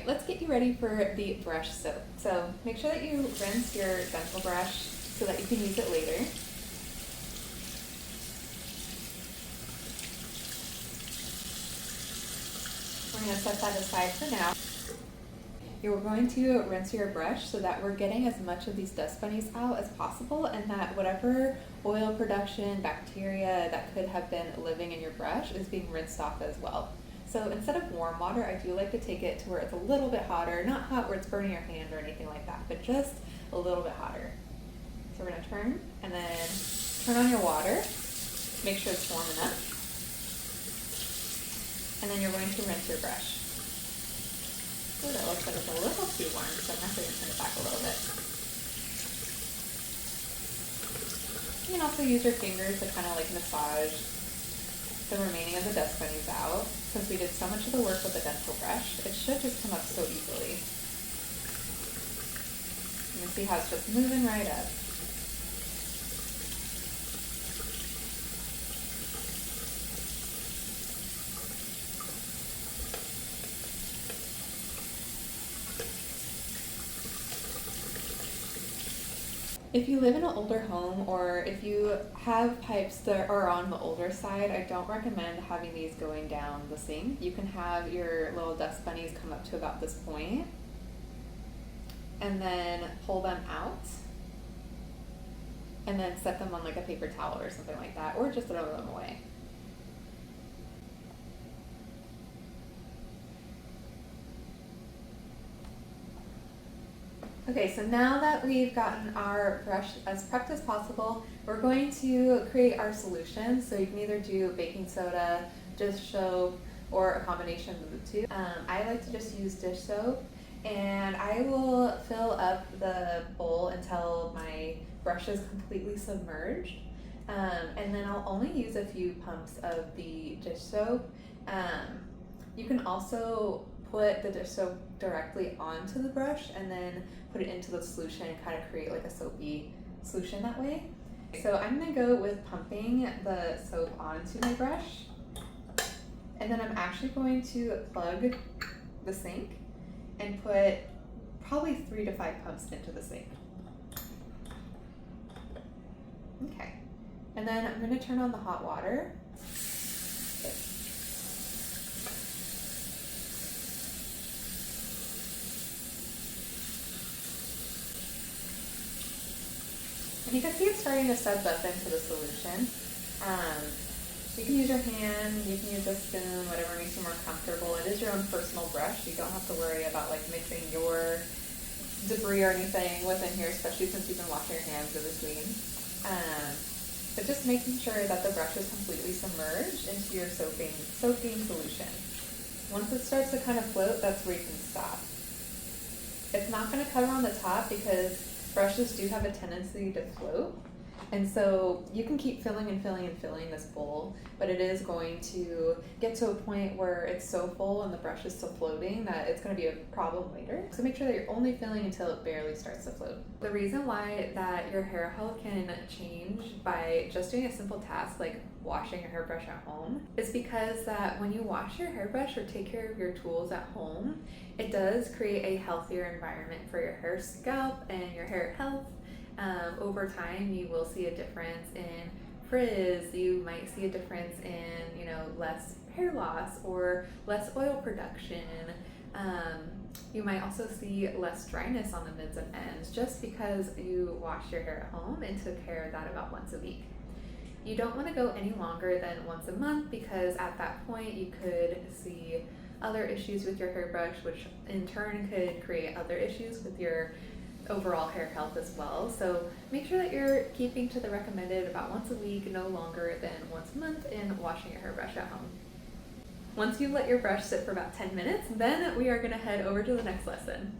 right, let's get you ready for the brush soap. So make sure that you rinse your dental brush so that you can use it later. We're going to set that aside for now. You're going to rinse your brush so that we're getting as much of these dust bunnies out as possible, and that whatever oil production, bacteria that could have been living in your brush is being rinsed off as well. So instead of warm water, I do like to take it to where it's a little bit hotter, not hot where it's burning your hand or anything like that, but just a little bit hotter. So we're going to turn and then turn on your water, make sure it's warm enough, and then you're going to rinse your brush. Ooh, that looks like it's a little too warm, so I'm actually going to turn it back a little bit. You can also use your fingers to kind of like massage the remaining of the dust bunnies out. Since we did so much of the work with the dental brush, it should just come up so easily. You can see how it's just moving right up. If you live in an older home, or if you have pipes that are on the older side, I don't recommend having these going down the sink. You can have your little dust bunnies come up to about this point and then pull them out and then set them on like a paper towel or something like that, or just throw them away. Okay, so now that we've gotten our brush as prepped as possible, we're going to create our solution. So you can either do baking soda, dish soap, or a combination of the two. I like to just use dish soap, and I will fill up the bowl until my brush is completely submerged. And then I'll only use a few pumps of the dish soap. You can also put the dish soap directly onto the brush and then put it into the solution and kind of create like a soapy solution that way. So I'm going to go with pumping the soap onto my brush, and then I'm actually going to plug the sink and put probably 3 to 5 pumps into the sink. Okay, and then I'm going to turn on the hot water. You can see it's starting to suds up into the solution. You can use your hand, you can use a spoon, whatever makes you more comfortable. It is your own personal brush. You don't have to worry about like mixing your debris or anything within here, especially since you've been washing your hands in between. But just making sure that the brush is completely submerged into your soaking solution. Once it starts to kind of float, that's where you can stop. It's not going to cover on the top because brushes do have a tendency to float, and so you can keep filling and filling and filling this bowl, but it is going to get to a point where it's so full and the brush is still floating that it's going to be a problem later. So make sure that you're only filling until it barely starts to float. The reason why that your hair health can change by just doing a simple task like washing your hairbrush at home is because that when you wash your hairbrush or take care of your tools at home, it does create a healthier environment for your hair scalp and your hair health. Over time, you will see a difference in frizz. You might see a difference in, less hair loss or less oil production. You might also see less dryness on the mids and ends just because you washed your hair at home and took care of that about once a week. You don't want to go any longer than once a month because at that point you could see other issues with your hairbrush, which in turn could create other issues with your overall hair health as well. So make sure that you're keeping to the recommended about once a week, no longer than once a month, in washing your hairbrush at home. Once you let your brush sit for about 10 minutes, then we are going to head over to the next lesson.